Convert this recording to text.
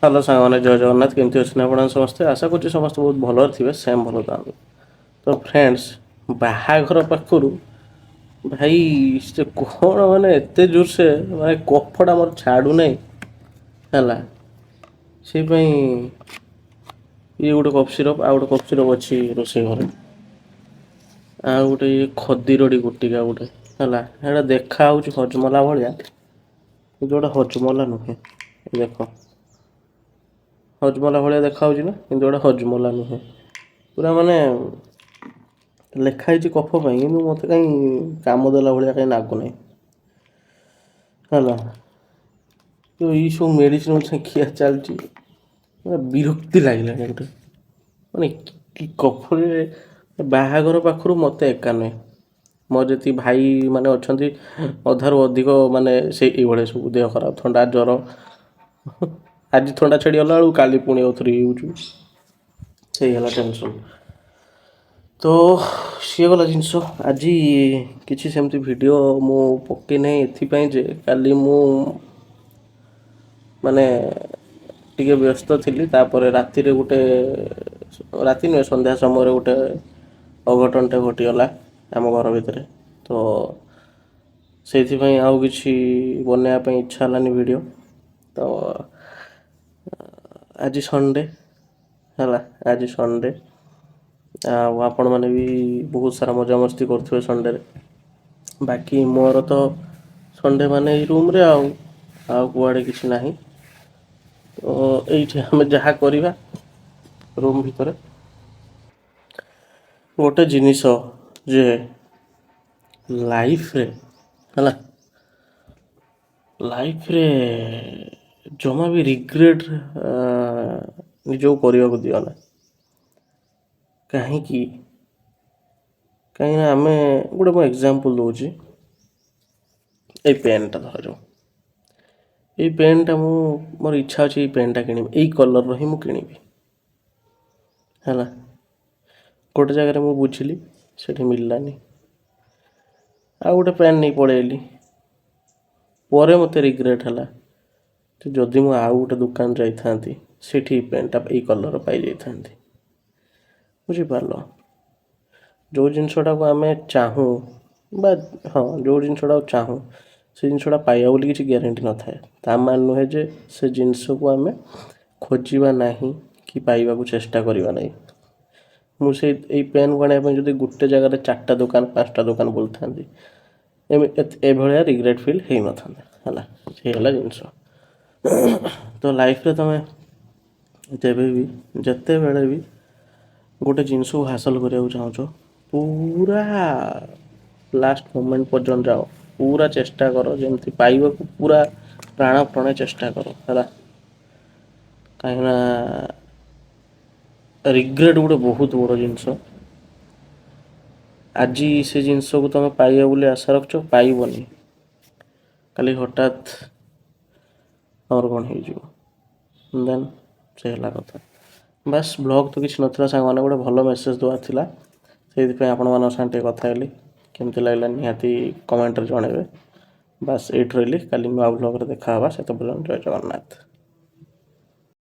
Hello ସାଙ୍ଗମାନେ, ଜୟ ଜଗନ୍ନାଥ। କେମିତି ଅଛନ୍ତି ଆପଣ ସମସ୍ତେ? ଆଶା କରୁଛି ସମସ୍ତେ ବହୁତ ଭଲରେ ଥିବେ, ସେମ୍ ଭଲ ଥାନ୍ତୁ। ତ ଫ୍ରେଣ୍ଡସ୍, ବାହାଘର ପାଖରୁ ଭାଇ ସେ କ'ଣ ମାନେ ଏତେ ଜୋରସେ ମାନେ କଫଟା ମୋର ଛାଡ଼ୁନାହିଁ ହେଲା। ସେଇପାଇଁ ଇଏ ଗୋଟେ କଫ୍ ସିରପ୍, ଆଉ ଗୋଟେ କଫ୍ ସିରପ୍ ଅଛି ରୋଷେଇ ଘରେ, ଆଉ ଗୋଟେ ଇଏ ଖଦିରଡ଼ି ଗୁଟିକା ଗୋଟେ ହେଲା। ସେଇଟା ଦେଖା ହେଉଛି ହଜମଲା ଭଳିଆ, କିନ୍ତୁ ଗୋଟେ ହଜମଲା ନୁହେଁ। ଦେଖ, ହଜମଲା ଭଳିଆ ଦେଖାହେଉଛି ନା, କିନ୍ତୁ ଏଇଟା ହଜମଲା ନୁହେଁ। ପୁରା ମାନେ ଲେଖା ହେଇଛି କଫ ପାଇଁ, କିନ୍ତୁ ମୋତେ କାହିଁ କାମ ଦେଲା ଭଳିଆ କାହିଁ ଲାଗୁନାହିଁ ହେଲା। ତ ଏଇସବୁ ମେଡ଼ିସିନ ଖିଆ ଚାଲିଛି, ମାନେ ବିରକ୍ତି ଲାଗିଲାଣି ଗୋଟେ। ମାନେ କି କଫରେ ବାହାଘର ପାଖରୁ ମୋତେ ଏକା ନୁହେଁ, ମୋର ଯେତିକି ଭାଇ ମାନେ ଅଛନ୍ତି ଅଧାରୁ ଅଧିକ ମାନେ ସେ ଏଇଭଳିଆ ସବୁ ଦେହ ଖରାପ, ଥଣ୍ଡା, ଜ୍ୱର। ଆଜି ଥଣ୍ଡା ଛାଡ଼ିଗଲା ବେଳକୁ କାଲି ପୁଣି ଆଉଥରେ ହେଇଯାଉଛି। ସେଇ ହେଲା ଟେନସନ୍। ତ ସିଏ ଗଲା ଜିନିଷ। ଆଜି କିଛି ସେମିତି ଭିଡ଼ିଓ ମୁଁ ପକେଇ ନାହିଁ ଏଥିପାଇଁ ଯେ କାଲି ମୁଁ ମାନେ ଟିକେ ବ୍ୟସ୍ତ ଥିଲି। ତାପରେ ରାତିରେ ଗୋଟେ, ରାତି ନୁହେଁ ସନ୍ଧ୍ୟା ସମୟରେ ଗୋଟେ ଅଘଟଣଟେ ଘଟିଗଲା ଆମ ଘର ଭିତରେ। ତ ସେଇଥିପାଇଁ ଆଉ କିଛି ବନେଇବା ପାଇଁ ଇଚ୍ଛା ହେଲାନି ଭିଡ଼ିଓ। ତ ଆଜି ସଣ୍ଡେ ହେଲା, ଆଜି ସଣ୍ଡେ, ଆଉ ଆପଣମାନେ ବି ବହୁତ ସାରା ମଜାମସ୍ତି କରୁଥିବେ ସଣ୍ଡେରେ। ବାକି ମୋର ତ ସଣ୍ଡେ ମାନେ ଏଇ ରୁମ୍ରେ ଆଉ କୁଆଡ଼େ କିଛି ନାହିଁ। ତ ଏଇଠି ଆମେ ଯାହା କରିବା ରୁମ୍ ଭିତରେ। ଗୋଟେ ଜିନିଷ ଯେ ଲାଇଫରେ ହେଲା, ଲାଇଫରେ ଜମା ବି ରିଗ୍ରେଟ୍ ନିଜକୁ କରିବାକୁ ଦିଅ ନା। କାହିଁକିନା ଆମେ ଗୋଟେ, ମୁଁ ଏକ୍ଜାମ୍ପଲ୍ ଦେଉଛି, ଏଇ ପେନ୍ଟା ଧରାଯାଉ। ଏଇ ପେନ୍ଟା ମୋର ଇଚ୍ଛା ଅଛି ଏଇ ପେନ୍ଟା କିଣିବି, ଏଇ କଲର୍ର ହିଁ ମୁଁ କିଣିବି ହେଲା। ଗୋଟେ ଜାଗାରେ ମୁଁ ବୁଝିଲି, ସେଠି ମିଳିଲାନି, ଆଉ ଗୋଟେ ପେନ୍ ନେଇ ପଳେଇ ଆଇଲି। ପରେ ମୋତେ ରିଗ୍ରେଟ୍ ହେଲା ଯେ ଯଦି ମୁଁ ଆଉ ଗୋଟେ ଦୋକାନ ଯାଇଥାନ୍ତି, ସେଠି ପେନ୍ଟା ଏଇ କଲର୍ ପାଇଯାଇଥାନ୍ତି। ବୁଝିପାରିଲ? ଯେଉଁ ଜିନିଷଟାକୁ ଆମେ ଚାହୁଁ, ବା ହଁ, ଯେଉଁ ଜିନିଷଟାକୁ ଚାହୁଁ ସେ ଜିନିଷଟା ପାଇବା ବୋଲି କିଛି ଗ୍ୟାରେଣ୍ଟି ନଥାଏ। ତା ମାନେ ନୁହେଁ ଯେ ସେ ଜିନିଷକୁ ଆମେ ଖୋଜିବା ନାହିଁ କି ପାଇବାକୁ ଚେଷ୍ଟା କରିବା ନାହିଁ। ମୁଁ ଏଇ ପେନ୍କୁ ଆଣିବା ପାଇଁ ଯଦି ଗୋଟେ ଜାଗାରେ 4ଟା ଦୋକାନ 5ଟା ଦୋକାନ ବୁଲିଥାନ୍ତି, ଏଭଳିଆ ରିଗ୍ରେଟ୍ ଫିଲ୍ ହେଇନଥାନ୍ତା ହେଲା। ସେ ହେଲା ଜିନିଷ। ତ ଲାଇଫରେ ତୁମେ ଯେତେବେଳେ ବି ଗୋଟେ ଜିନିଷକୁ ହାସଲ କରିବାକୁ ଚାହୁଁଛ, ପୁରା ଲାଷ୍ଟ ମୋମେଣ୍ଟ ପର୍ଯ୍ୟନ୍ତ ଯାଅ, ପୁରା ଚେଷ୍ଟା କର ଯେମିତି ପାଇବାକୁ, ପୁରା ପ୍ରାଣପଣେ ଚେଷ୍ଟା କର ହେଲା। କାହିଁକିନା ରିଗ୍ରେଟ୍ ଗୋଟେ ବହୁତ ବଡ଼ ଜିନିଷ। ଆଜି ସେ ଜିନିଷକୁ ତୁମେ ପାଇବ ବୋଲି ଆଶା ରଖୁଛ, ପାଇବନି। କାଲି ହଠାତ୍ ଆମର କ'ଣ ହେଇଯିବ, ଦେନ୍ ସେ ହେଲା କଥା। ବାସ୍, ବ୍ଲଗ୍ ତ କିଛି ନଥିଲା ସାଙ୍ଗମାନେ, ଗୋଟେ ଭଲ ମେସେଜ୍ ଦେବାର ଥିଲା, ସେଇଥିପାଇଁ ଆପଣମାନଙ୍କ ସାଙ୍ଗେ ଟିକେ କଥା ହେଲି। କେମିତି ଲାଗିଲା ନିହାତି କମେଣ୍ଟରେ ଜଣାଇବେ। ବାସ୍, ଏଇଠି ରହିଲି। କାଲି ନୂଆ ବ୍ଲଗ୍ରେ ଦେଖା ହେବା। ସେତେ ପର୍ଯ୍ୟନ୍ତ ଜୟ ଜଗନ୍ନାଥ।